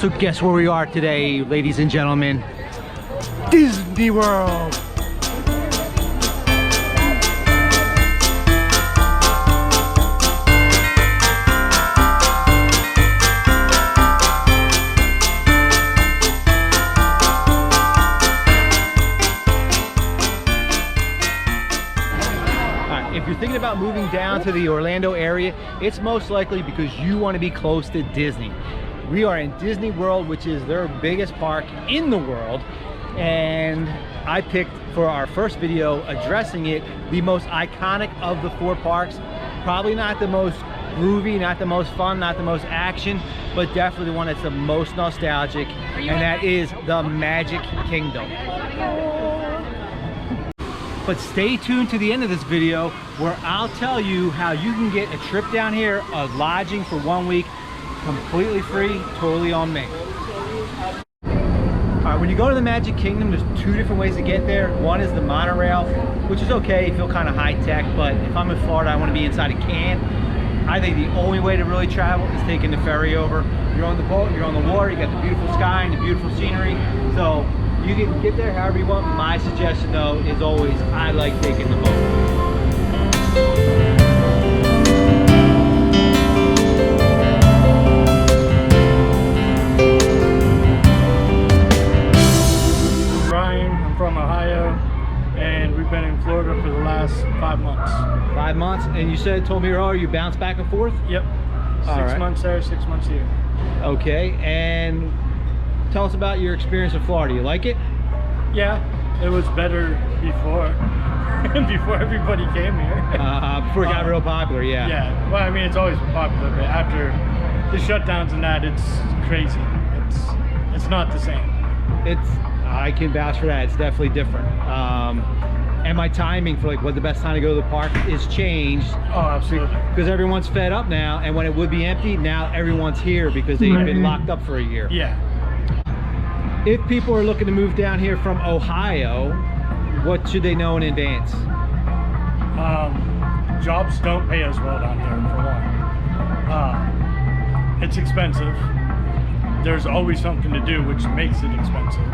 So guess where we are today, ladies and gentlemen? Disney World. If you're thinking about moving down to the Orlando area, it's most likely because you want to be close to Disney. We are in Disney World, which is their biggest park in the world, and I picked for our first video addressing it the most iconic of the 4 parks. Probably not the most groovy, not the most fun, not the most action, but definitely the one that's the most nostalgic, and that is the Magic Kingdom. But stay tuned to the end of this video where I'll tell you how you can get a trip down here, a lodging for 1 week, completely free, totally on me. Alright, when you go to the Magic Kingdom, there's 2 different ways to get there. One is the monorail, which is okay, you feel kind of high tech, but if I'm in Florida, I want to be inside a can. I think the only way to really travel is taking the ferry over. You're on the boat, you're on the water, you got the beautiful sky and the beautiful scenery. So you can get there however you want. My suggestion though is always, I like taking the boat. Brian, I'm from Ohio, and we've been in Florida for the last 5 months. 5 months? And you told me earlier you bounce back and forth? Yep. 6 months there, 6 months here. Okay, and tell us about your experience in Florida. You like it? Yeah, it was better before, before everybody came here. Before it got real popular, yeah. Yeah, well, I mean, it's always been popular, but after the shutdowns and that, it's crazy. It's not the same. I can vouch for that. It's definitely different. And my timing for like what the best time to go to the park is changed. Oh, absolutely. Because everyone's fed up now, and when it would be empty, now everyone's here because they've been locked up for a year. Yeah. If people are looking to move down here from Ohio, what should they know in advance? Jobs don't pay as well down here, for one. It's expensive. There's always something to do, which makes it expensive.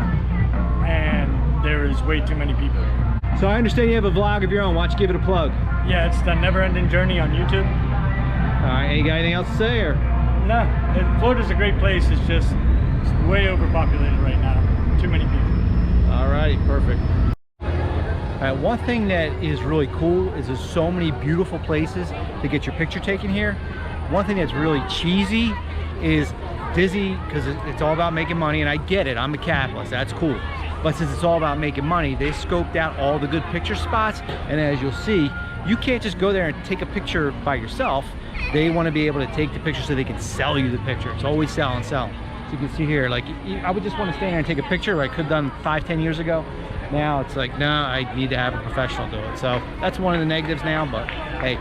And there is way too many people here. So I understand you have a vlog of your own. Why don't you give it a plug? Yeah, it's the Never Ending Journey on YouTube. All right, you got anything else to say? Or? No, Florida's a great place. It's just way overpopulated right now. Too many people. All right, perfect. All right, one thing that is really cool is there's so many beautiful places to get your picture taken here. One thing that's really cheesy is Disney, because it's all about making money, and I get it, I'm a capitalist, that's cool. But since it's all about making money, they scoped out all the good picture spots, and as you'll see, you can't just go there and take a picture by yourself. They want to be able to take the picture so they can sell you the picture. It's always sell and sell. So you can see here, like, I would just want to stand here and take a picture like I could have done 5-10 years ago. Now it's like, no, I need to have a professional do it. So that's one of the negatives now, but hey.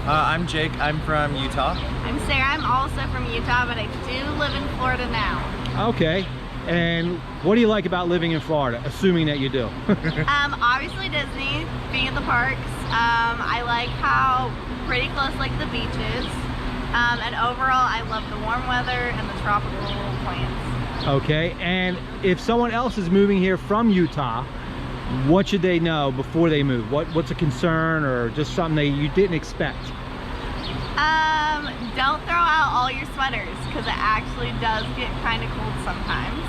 I'm Jake, I'm from Utah. I'm Sarah, I'm also from Utah, but I do live in Florida now. Okay, and what do you like about living in Florida, assuming that you do? Obviously Disney, being at the parks. I like how pretty close like the beach is. And overall, I love the warm weather and the tropical plants. Okay, and if someone else is moving here from Utah, what should they know before they move? What's a concern or just something you didn't expect? Don't throw out all your sweaters because it actually does get kind of cold sometimes.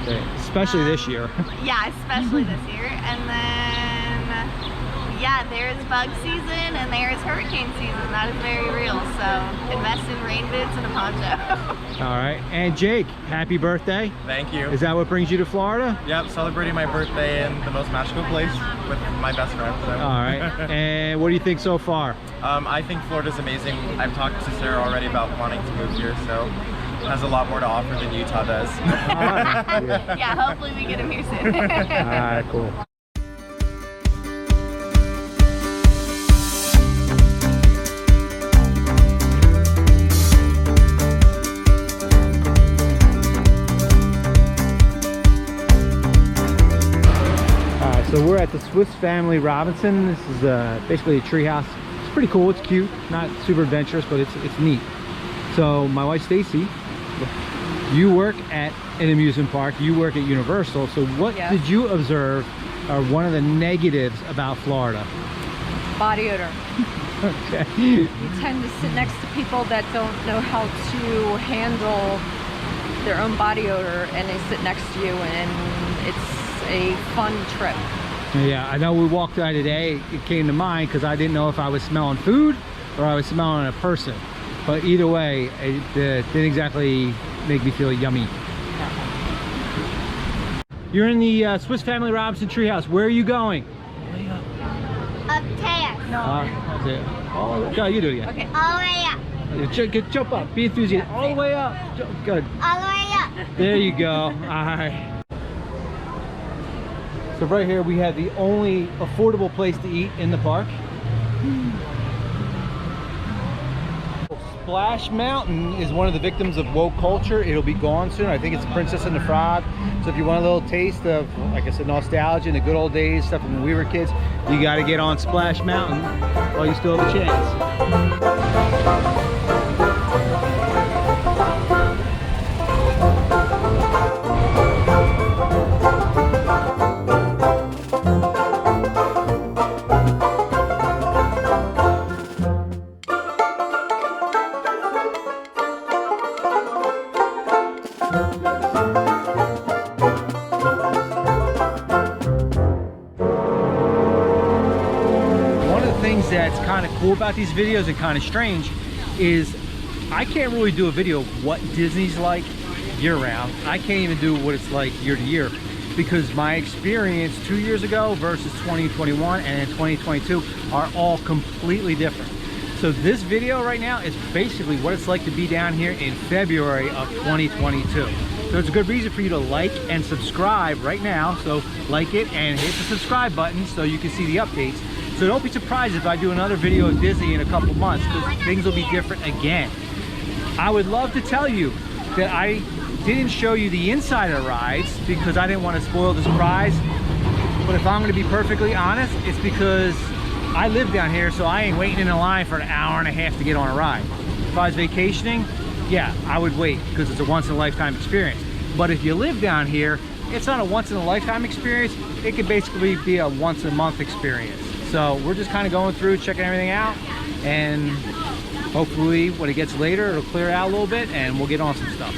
Okay, especially this year. Yeah, especially this year. And then, yeah, there's bug season and there's hurricane season. That is very real. So invest in rain boots and a poncho. All right, and Jake, happy birthday. Thank you. Is that what brings you to Florida? Yep, celebrating my birthday in the most magical place with my best friend. So. All right, and what do you think so far? I think Florida's amazing. I've talked to Sarah already about wanting to move here, so it has a lot more to offer than Utah does. Yeah, hopefully we get him here soon. All right, cool. at the Swiss Family Robinson. This is basically a tree house. It's pretty cool, it's cute, not super adventurous, but it's neat. So my wife Stacy, you work at an amusement park, you work at Universal, so what did you observe are one of the negatives about Florida? Body odor. Okay. You tend to sit next to people that don't know how to handle their own body odor, and they sit next to you, and it's a fun trip. Yeah, I know we walked by today, it came to mind because I didn't know if I was smelling food or I was smelling a person. But either way, it didn't exactly make me feel yummy. You're in the Swiss Family Robinson treehouse. Where are you going? Upstairs. That's it. Oh, go, you do it again. Okay. All the way up. Jump up. Be enthusiastic. All the way up. Good. All the way up. There you go. All right. So right here we have the only affordable place to eat in the park. Splash Mountain is one of the victims of woke culture. It'll be gone soon. I think it's Princess and the Frog. So if you want a little taste of, like I said, nostalgia and the good old days, stuff when we were kids, you got to get on Splash Mountain while you still have a chance. That's kind of cool about these videos and kind of strange is I can't really do a video of what Disney's like year-round. I can't even do what it's like year to year because my experience 2 years ago versus 2021 and 2022 are all completely different. So this video right now is basically what it's like to be down here in February of 2022. So it's a good reason for you to like and subscribe right now. So like it and hit the subscribe button so you can see the updates. So don't be surprised if I do another video of Disney in a couple months because things will be different again. I would love to tell you that I didn't show you the inside of the rides because I didn't want to spoil the surprise. But if I'm going to be perfectly honest, it's because I live down here, so I ain't waiting in a line for an hour and a half to get on a ride. If I was vacationing, yeah, I would wait because it's a once-in-a-lifetime experience. But if you live down here, it's not a once-in-a-lifetime experience. It could basically be a once-a-month experience. So we're just kind of going through, checking everything out, and hopefully when it gets later, it'll clear out a little bit and we'll get on some stuff.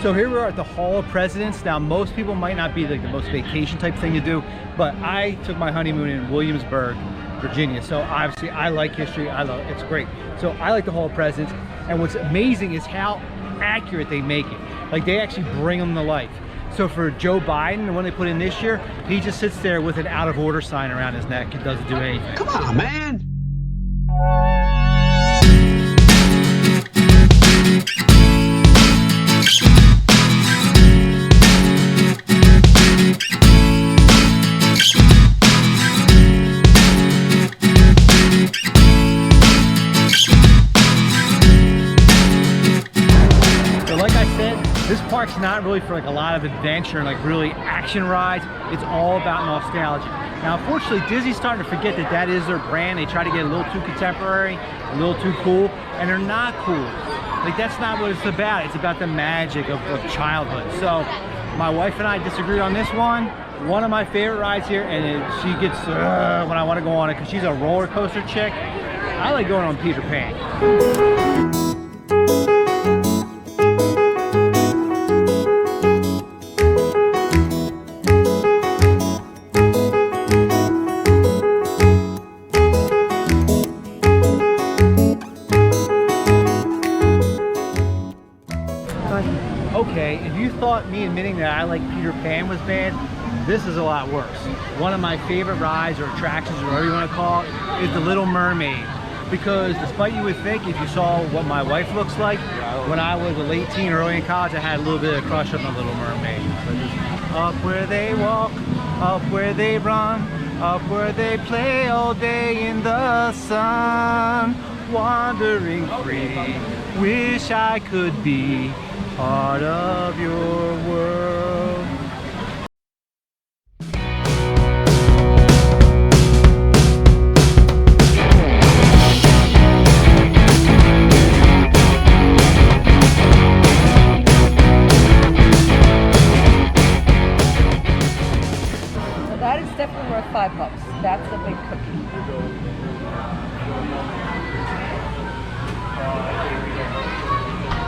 So here we are at the Hall of Presidents. Now most people might not be like the most vacation type thing to do, but I took my honeymoon in Williamsburg, Virginia. So obviously I like history, I love it, it's great. So I like the Hall of Presidents, and what's amazing is how accurate they make it. Like they actually bring them to life. So for Joe Biden, the one they put in this year, he just sits there with an out of order sign around his neck and doesn't do anything. Come on, man. This park's not really for like a lot of adventure and like really action rides. It's all about nostalgia. Now, unfortunately, Disney's starting to forget that that is their brand. They try to get a little too contemporary, a little too cool, and they're not cool. Like that's not what it's about. It's about the magic of childhood. So My wife and I disagreed on this one. One of my favorite rides here, and she gets when I want to go on it because she's a roller coaster chick. I like going on Peter Pan. Okay, if you thought me admitting that I like Peter Pan was bad, this is a lot worse. One of my favorite rides or attractions, or whatever you want to call it, is the Little Mermaid. Because despite you would think, if you saw what my wife looks like, when I was a late teen, early in college, I had a little bit of a crush on the Little Mermaid. So just up where they walk, up where they run, up where they play all day in the sun, wandering free, wish I could be part of your world. That is definitely worth $5. That's a big cookie.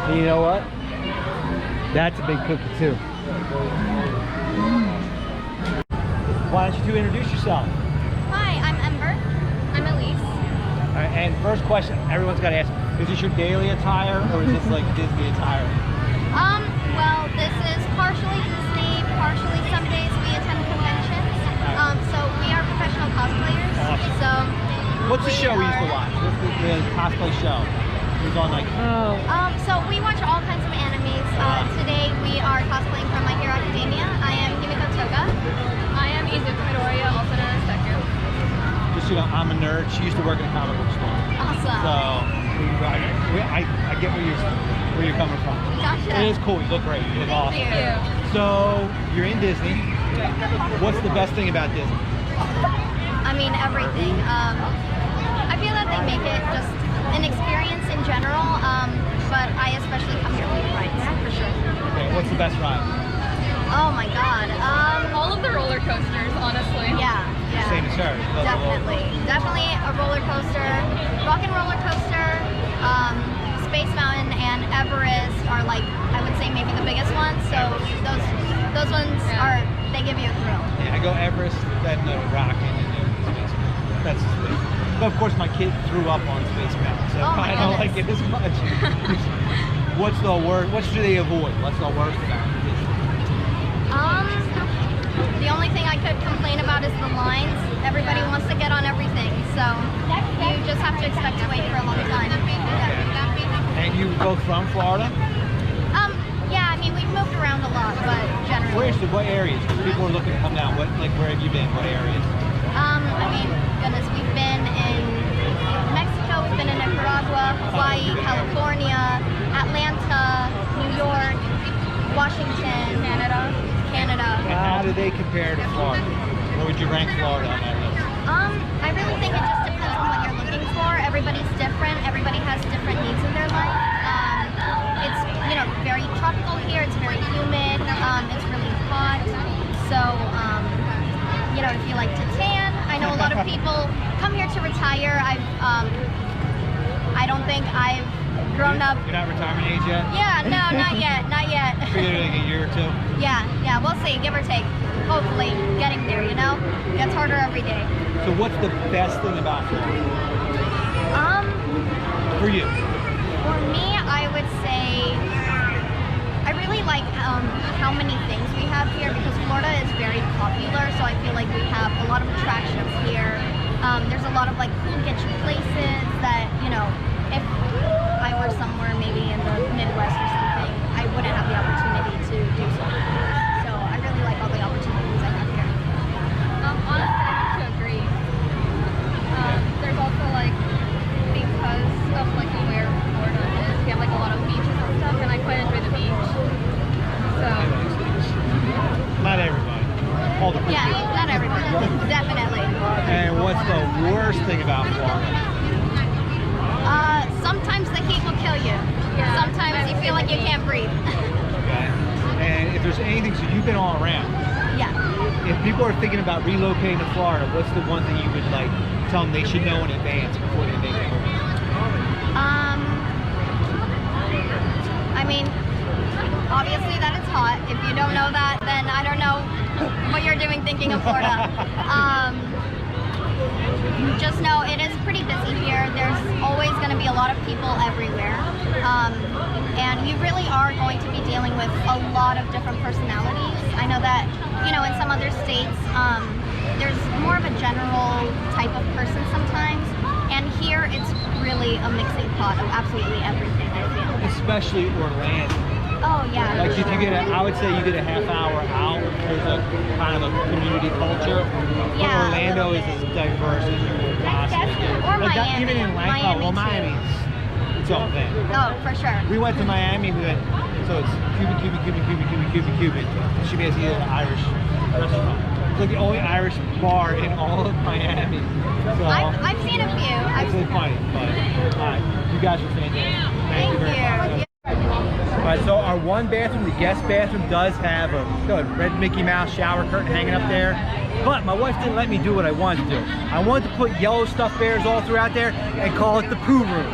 And you know what? That's a big cookie too. Why don't you two introduce yourself? Hi, I'm Ember. I'm Elise. All right, and first question everyone's got to ask, is this your daily attire or is this like Disney attire? Well, this is partially Disney, partially some days we attend conventions. So we are professional cosplayers. Awesome. So What's the show we used to watch? What's the cosplay show? It was on like... So we watch all kinds of animes. Today we are cosplaying from My Hero Academia. I am Himiko Toga. I am Izuku Midoriya, also known as Deku. Just so you know, I'm a nerd. She used to work in a comic book store. Awesome. So I get where you're coming from. Gotcha. It is cool. You look great. You look awesome. Thank you. So you're in Disney. What's the best thing about Disney? I mean, everything. I feel that they make it just an experience in general, but I especially come here for the rides, for sure. Okay, what's the best ride? Oh my god. All of the roller coasters, honestly. Yeah. Same as her. Definitely a roller coaster. Rocket roller coaster, Space Mountain, and Everest are like, I would say maybe the biggest ones. So those ones are, they give you a thrill. Yeah, I go Everest, then the Rocket, and then Space Mountain. That's Space. But of course, my kid threw up on Space Mountain, so Oh my I don't like goodness. it as much. What's the worst? What should they avoid? What's the worst about it? The only thing I could complain about is the lines. Everybody wants to get on everything, so you just have to expect to wait for a long time. And you both from Florida? Yeah, I mean, we've moved around a lot, but generally. What areas? Because people are looking to come down. Where have you been? What areas? I mean, goodness, we've been in Mexico, we've been in Nicaragua, Hawaii, California, Atlanta, New York, Washington, Canada. And how do they compare to Florida? Where would you rank Florida on that list? I really think it just depends on what you're looking for. Everybody's different. Everybody has different needs in their life. It's, very tropical here. It's very humid. It's really hot. So, if you like to tan, I know a lot of people come here to retire. I don't think I've grown up. You're not retirement age yet? Yeah, no, not yet. Figure like a year or two? Yeah, we'll see, give or take. Hopefully, getting there, Gets harder every day. So what's the best thing about Florida? For you? For me, I would say I really like how many things we have here because Florida is very popular, so I feel like we have a lot of attractions here. There's a lot of cool get you places that, if I were somewhere maybe in the Midwest or something, I wouldn't have the opportunity to do so. So I really like all the opportunities I have here. Honestly, I have to agree. There's also because of where Florida is, we have a lot of beaches and stuff, and I quite enjoy the beach. So. Not everybody. All the Yeah, not everybody. Definitely. And what's the worst thing about Florida? Sometimes the heat will kill you. Yeah, Sometimes you feel like you can't breathe. Okay. And if there's anything, so you've been all around. Yeah. If people are thinking about relocating to Florida, what's the one thing you would like tell them they should know in advance before they make the move? I mean, obviously that it's hot. If you don't know that, then I don't know what you're doing thinking of Florida. Just know it is pretty busy here. There's always going to be a lot of people everywhere. And you really are going to be dealing with a lot of different personalities. I know that, you know, in some other states, there's more of a general type of person sometimes. And here it's really a mixing pot of absolutely everything, I feel. Especially Orlando. Oh yeah. Like if you get I would say you get a half hour out, there's a kind of a community culture. Yeah, But Orlando is as diverse as you could possibly get. Or Like Miami. even in Miami too. Miami's its own thing. Oh, for sure. We went to Miami, so it's Cuban. It should be as either an Irish restaurant. It's like the only Irish bar in all of Miami. So I've seen a few. it's really funny, but alright, you guys are fantastic. Thank you very much. Alright, so our one bathroom, the guest bathroom, does have a red Mickey Mouse shower curtain hanging up there. But my wife didn't let me do what I wanted to do. I wanted to put yellow stuffed bears all throughout there and call it the poo room.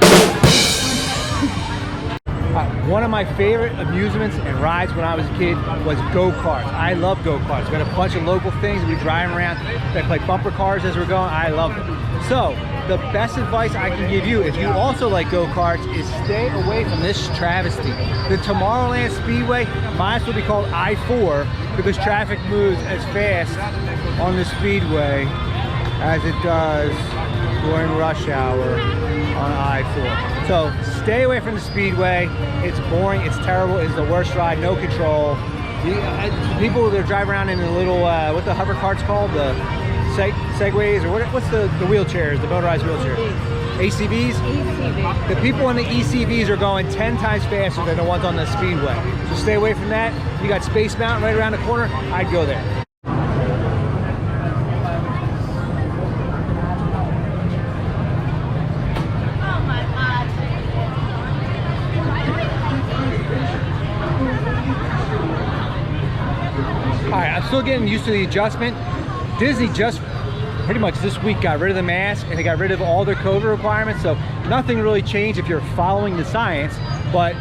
One of my favorite amusements and rides when I was a kid was go-karts. I love go-karts. We got a bunch of local things. We driving around. They play bumper cars as we're going. I love it. So the best advice I can give you, if you also like go-karts, is stay away from this travesty. The Tomorrowland Speedway might as well be called I-4 because traffic moves as fast on the speedway as it does during rush hour on I-4. So stay away from the speedway. It's boring, it's terrible, it's the worst ride, no control. The people that drive around in the little, what the hover carts called? The Segways, or what's the wheelchairs, the motorized wheelchairs? ACVs? ACV. The people on the ECVs are going 10 times faster than the ones on the speedway. So stay away from that. You got Space Mountain right around the corner, I'd go there. Alright, I'm still getting used to the adjustment. Disney just pretty much this week got rid of the mask and they got rid of all their COVID requirements, so nothing really changed if you're following the science, but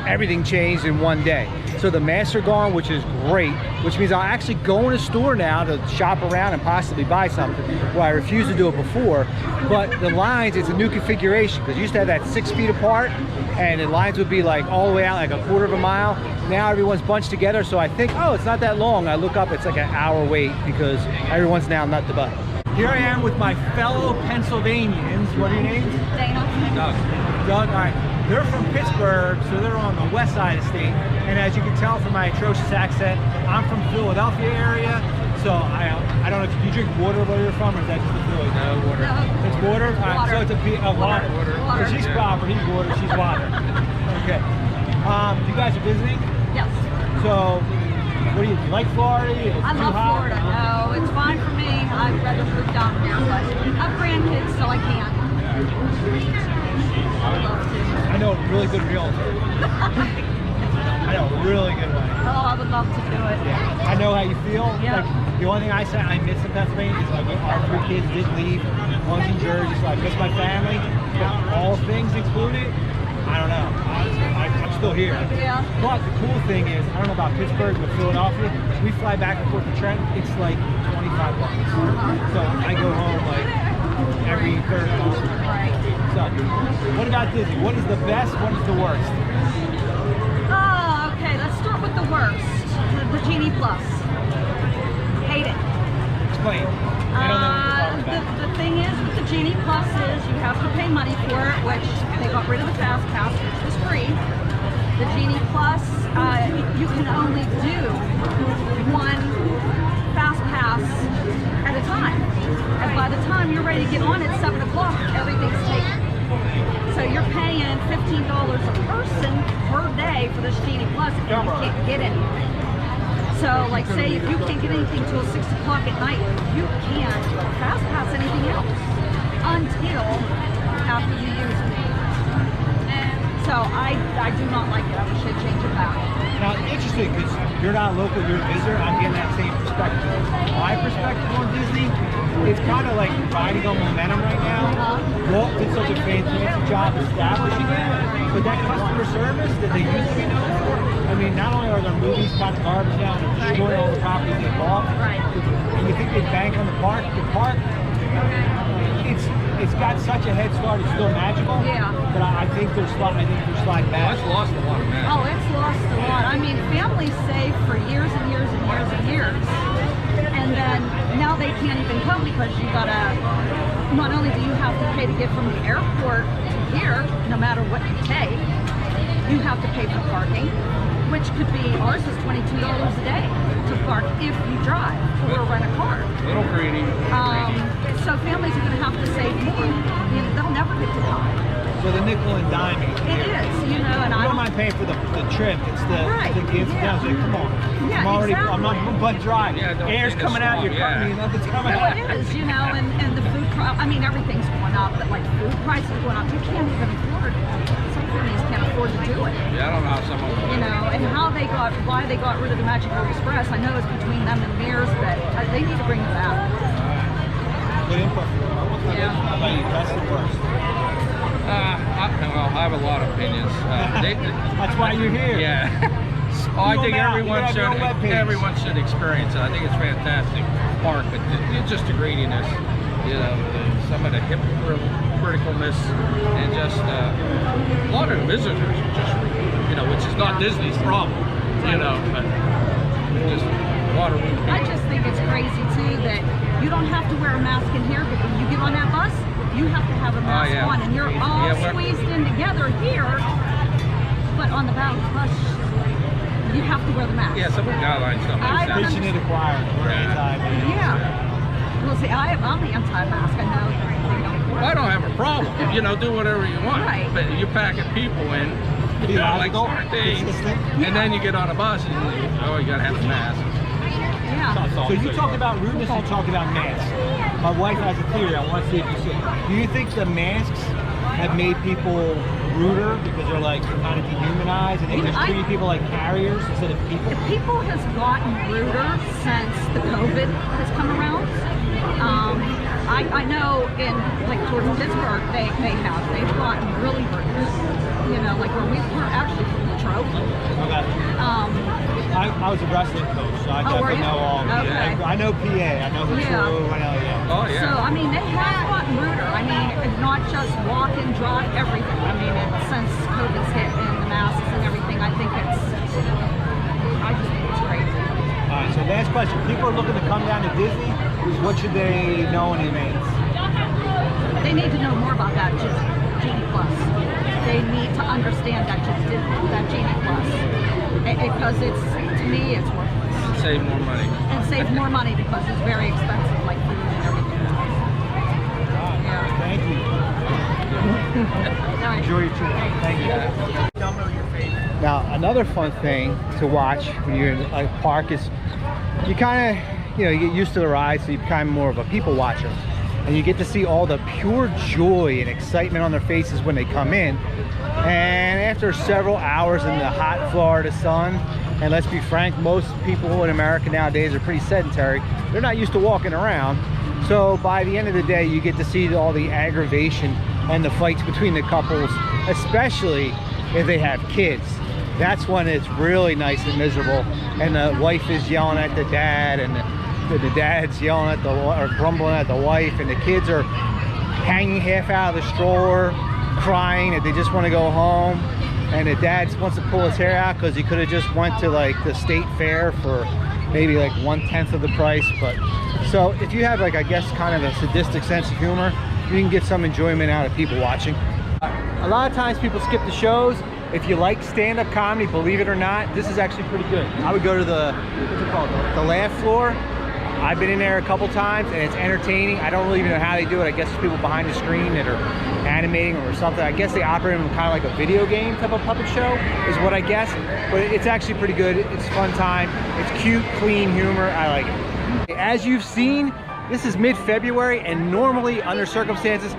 everything changed in one day. So the masks are gone, which is great, which means I'll actually go in a store now to shop around and possibly buy something, where I refused to do it before. But the lines, it's a new configuration, because you used to have that 6 feet apart, and the lines would be like all the way out like a quarter of a mile. Now everyone's bunched together, so I think, oh, it's not that long. I look up, it's like an hour wait, because everyone's now nut to butt. Here I am with my fellow Pennsylvanians. What are your names? Dana. Doug. Doug, all right. They're from Pittsburgh, so they're on the west side of the state. And as you can tell from my atrocious accent, I'm from Philadelphia area. So I don't know, do you drink water where you're from, or is that just a Philly? No, water. No. It's water? All right, so it's a water. So she's proper, he's water, she's water. Okay. You guys are visiting? Yes. So, what do you like Florida? I love Florida. No, it's fine for me. I'd rather move down here, but I have grandkids, so I can't. I would love to. I know a really good realtor. I know a really good one. Oh, I would love to do it. Yeah. I know how you feel. Yeah. Like, the only thing I said I miss in Pennsylvania is like our 3 kids did leave. One's in Jersey, so I miss my family. But all things included, I don't know. I'm still here. Yeah. But the cool thing is, I don't know about Pittsburgh, but Philadelphia, we fly back and forth to Trent. It's like $25. So I go home like every third month. Right. So, what about Disney? What is the best? What is the worst? Oh, okay. Let's start with the worst. The Genie Plus. Hate it. Explain. I don't know what you're talking about. The thing is with the Genie Plus is you have to pay money for it, which they got rid of the Fast Pass, which was free. The Genie Plus, you can only do one Fast Pass at a time. And by the time you're ready to get on at 7 o'clock, everything's taken. So you're paying $15 a person per day for this Genie Plus and you can't get anything. So like say if you can't get anything till 6 o'clock at night, you can't Fast Pass anything else until after you use it. So I do not like it. I wish they'd change it back. Now, interesting, because you're not local, you're a visitor. I'm getting that same perspective. My perspective on Disney, it's kind of like riding on momentum right now. Walt did such a fantastic job establishing it, but that customer service that they used to be known for, I mean, not only are their movies kind of garbage now and they're destroying all the properties they bought, and you think they bank on the park, it's got such a head start. It's still magical. Yeah. But I think they're sliding back. It's lost a lot of magic. Oh, it's lost a lot. I mean, families save for years and years and years and years, and then now they can't even come because you gotta. Not only do you have to pay to get from the airport to here, no matter what you take, you have to pay for parking, which could be, ours is $22 a day to park if you drive or rent a car. Little greedy. So families are going to have to save more. You know, they'll never get to die. So the nickel and diming. It is, you know, and I don't mind paying for the trip. It's the gives and downs. Like, come on. Yeah, I'm not but dry. Yeah, air's coming out. You're coming. Nothing's coming Well, out. it is, you know, and the food. I mean, everything's going up, but like food prices are going up. You can't even afford. Some families can't afford to do it. Yeah, I don't know how some of them. You know, and why they got rid of the Magical Express. I know it's between them and Mears, but they need to bring it back. Good input. Yeah. How about you? Best and worst? Well, I have a lot of opinions. That's why you're here. Yeah. I think everyone should experience it. I think it's fantastic park, but it's just the greediness, you know, some of the hypocriticalness, and just a lot of visitors are just, you know, which is not Disney's problem, you know, but just a lot of rude people. I just think it's crazy too that you don't have to wear a mask in here, but when you get on that bus, you have to have a mask on, and you're all squeezed in together here, but on the bus, you have to wear the mask. Yeah, some of the guidelines don't make sense. Preaching to the choir. Yeah. Well, see, I'm anti-mask. I know. Well, I don't have a problem. You know, do whatever you want. Right. But you're packing people in, you know, like certain things, and then you get on a bus and you gotta have a mask. Yeah. So you talk about rudeness, you talk about masks. My wife has a theory. I want to see if you see it. Do you think the masks have made people ruder because they're like kind of dehumanized and they just treat people like carriers instead of people? People has gotten ruder since the COVID has come around. I know in like towards Pittsburgh they've gotten really rude. You know, like where we're actually from Detroit. Okay. I was a wrestling coach, so I definitely know all of it. Okay. I know PA, I know the crew, I know, Oh, yeah. So, I mean, they have gotten ruder. I mean, it's not just walk and drive, everything. I mean, since COVID's hit and the masks and everything, I just think it's crazy. All right, so last question. People are looking to come down to Disney. What should they know in advance? They need to know more about that Genie Plus. They need to understand that Genie Plus. Because to me, it's worthless. And save more money. And save more money because it's very expensive, like food and everything else. Yeah. Thank you. Enjoy your trip. Thank you. Now, another fun thing to watch when you're in a park is you kind of, you get used to the ride, so you become more of a people watcher. And you get to see all the pure joy and excitement on their faces when they come in. And after several hours in the hot Florida sun, and let's be frank, most people in America nowadays are pretty sedentary. They're not used to walking around. So by the end of the day, you get to see all the aggravation and the fights between the couples, especially if they have kids. That's when it's really nice and miserable. And the wife is yelling at the dad, and the dad's yelling at or grumbling at the wife, and the kids are hanging half out of the stroller, crying that they just want to go home. And the dad wants to pull his hair out because he could have just went to like the state fair for maybe like 1/10 of the price. But so if you have like, I guess, kind of a sadistic sense of humor, you can get some enjoyment out of people watching. A lot of times people skip the shows. If you like stand-up comedy, believe it or not, this is actually pretty good. I would go to the, what's it called, the laugh floor. I've been in there a couple times and it's entertaining. I don't really even know how they do it. I guess there's people behind the screen that are animating or something. I guess they operate in kind of like a video game type of puppet show is what I guess. But it's actually pretty good. It's a fun time. It's cute, clean humor. I like it. As you've seen, This is mid-February, and normally under circumstances,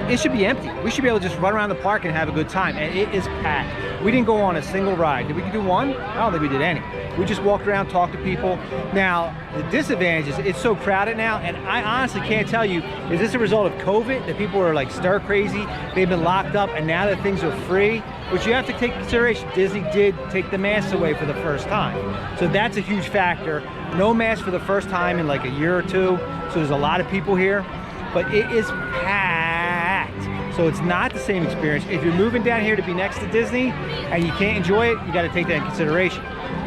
it should be empty. We should be able to just run around the park and have a good time, and it is packed. We didn't go on a single ride. Did we do one? I don't think we did any. We just walked around, talked to people. Now, the disadvantage is it's so crowded now, and I honestly can't tell you, is this a result of COVID, that people are like stir crazy, they've been locked up, and now that things are free, which you have to take into consideration, Disney did take the masks away for the first time. So that's a huge factor. No masks for the first time in like a year or two, so there's a lot of people here, but it is packed. So it's not the same experience. If you're moving down here to be next to Disney and you can't enjoy it, you gotta take that in consideration.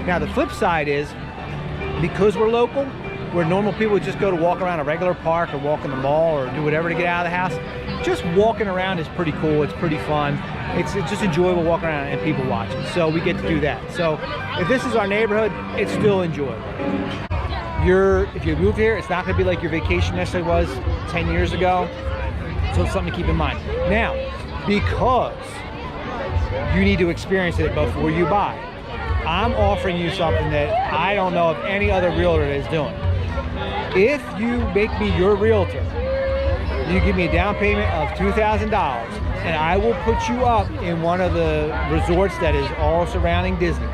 Now the flip side is, because we're local, where normal people would just go to walk around a regular park or walk in the mall or do whatever to get out of the house, just walking around is pretty cool, it's pretty fun. It's just enjoyable walking around and people watching. So we get to do that. So if this is our neighborhood, it's still enjoyable. If you move here, it's not gonna be like your vacation necessarily was 10 years ago. So it's something to keep in mind. Now, because you need to experience it before you buy, I'm offering you something that I don't know of any other realtor that is doing. If you make me your realtor, you give me a down payment of $2,000, and I will put you up in one of the resorts that is all surrounding Disney.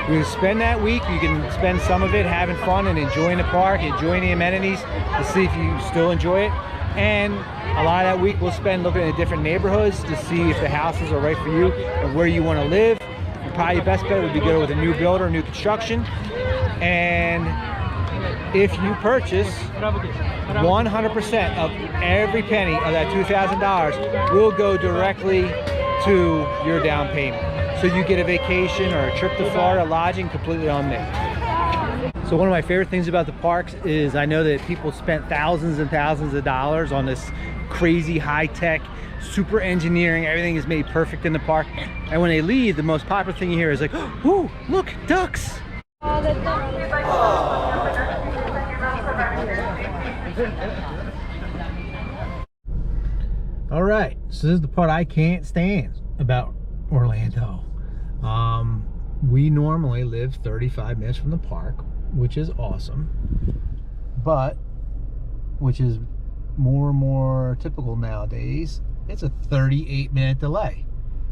You can spend that week, you can spend some of it having fun and enjoying the park, enjoying the amenities to see if you still enjoy it. And a lot of that week we'll spend looking at different neighborhoods to see if the houses are right for you and where you want to live. And probably your best bet would be go with a new builder, new construction. And if you purchase, 100% of every penny of that $2,000 will go directly to your down payment. So you get a vacation or a trip to Florida, lodging completely on me. So one of my favorite things about the parks is I know that people spent thousands and thousands of dollars on this crazy high-tech, super engineering, everything is made perfect in the park. And when they leave, the most popular thing you hear is like, "Ooh, look, ducks!" All right, so this is the part I can't stand about Orlando. We normally live 35 minutes from the park, which is awesome, but which is more and more typical nowadays. It's a 38-minute delay.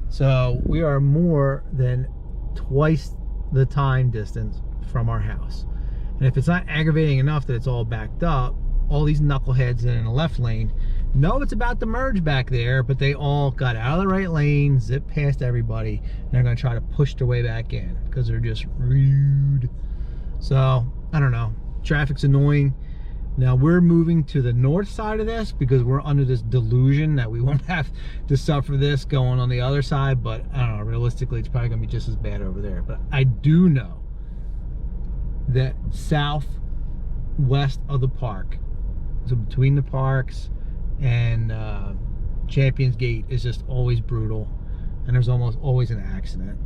So we are more than twice the time distance from our house. And if it's not aggravating enough that it's all backed up, all these knuckleheads in the left lane know it's about to merge back there, but they all got out of the right lane, zipped past everybody, and they're gonna try to push their way back in because they're just rude. So I don't know, traffic's annoying. Now we're moving to the north side of this because we're under this delusion that we won't have to suffer this going on the other side, but I don't know, realistically it's probably gonna be just as bad over there. But I do know that southwest of the park, so between the parks and Champions Gate, is just always brutal, and there's almost always an accident.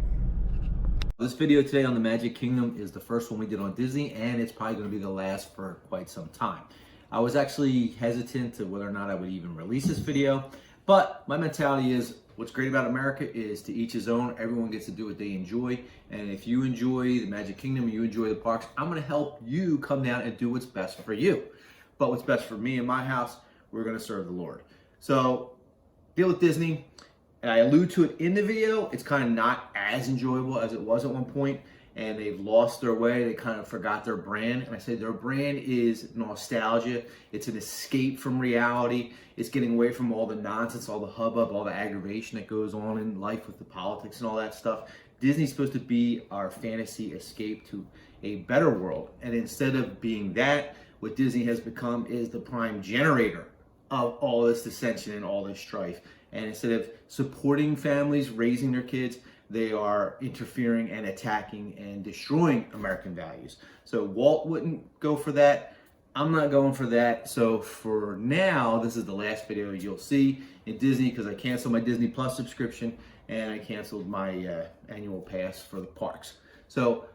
This video today on the Magic Kingdom is the first one we did on Disney, and it's probably going to be the last for quite some time. I was actually hesitant to whether or not I would even release this video, but my mentality is what's great about America is to each his own. Everyone gets to do what they enjoy, and if you enjoy the Magic Kingdom and you enjoy the parks, I'm going to help you come down and do what's best for you. But what's best for me and my house, we're going to serve the Lord. So deal with Disney. And I allude to it in the video, it's kind of not as enjoyable as it was at one point, and they've lost their way. They kind of forgot their brand. And I say their brand is nostalgia. It's an escape from reality. It's getting away from all the nonsense, all the hubbub, all the aggravation that goes on in life with the politics and all that stuff. Disney's supposed to be our fantasy escape to a better world. And instead of being that, what Disney has become is the prime generator of all this dissension and all this strife. And instead of supporting families raising their kids, they are interfering and attacking and destroying American values. So Walt wouldn't go for that. I'm not going for that. So for now, this is the last video you'll see in Disney because I canceled my Disney Plus subscription and I canceled my annual pass for the parks. So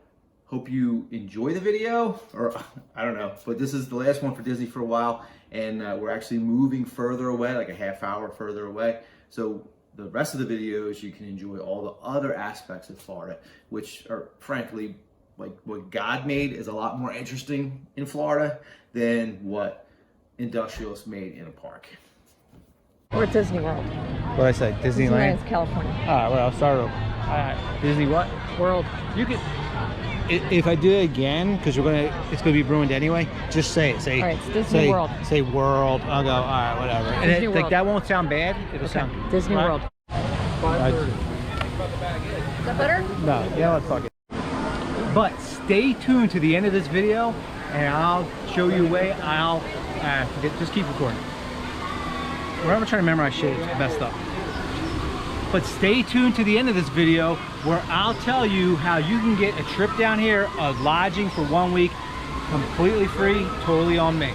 hope you enjoy the video, or I don't know, but this is the last one for Disney for a while, and we're actually moving further away, like a half hour further away. So the rest of the videos, you can enjoy all the other aspects of Florida, which are frankly, like what God made is a lot more interesting in Florida than what industrialist made in a park. We're at Disney World. What did I say? Disneyland? Disneyland's California. Alright, well, I'll start over. Disney what? World. You could, if I do it again, because it's gonna be ruined anyway, just say it. Say, all right, it's Disney World. Say World. I'll go, alright, whatever. And Disney like, World. that won't sound bad. It'll Okay. sound good. Disney Right? World. Is that better? No, yeah, let's fuck it. But stay tuned to the end of this video, and I'll show you a way. I'll just keep recording. Whenever I'm trying to memorize shit, it's messed up. But stay tuned to the end of this video, where I'll tell you how you can get a trip down here, lodging for 1 week, completely free, totally on me.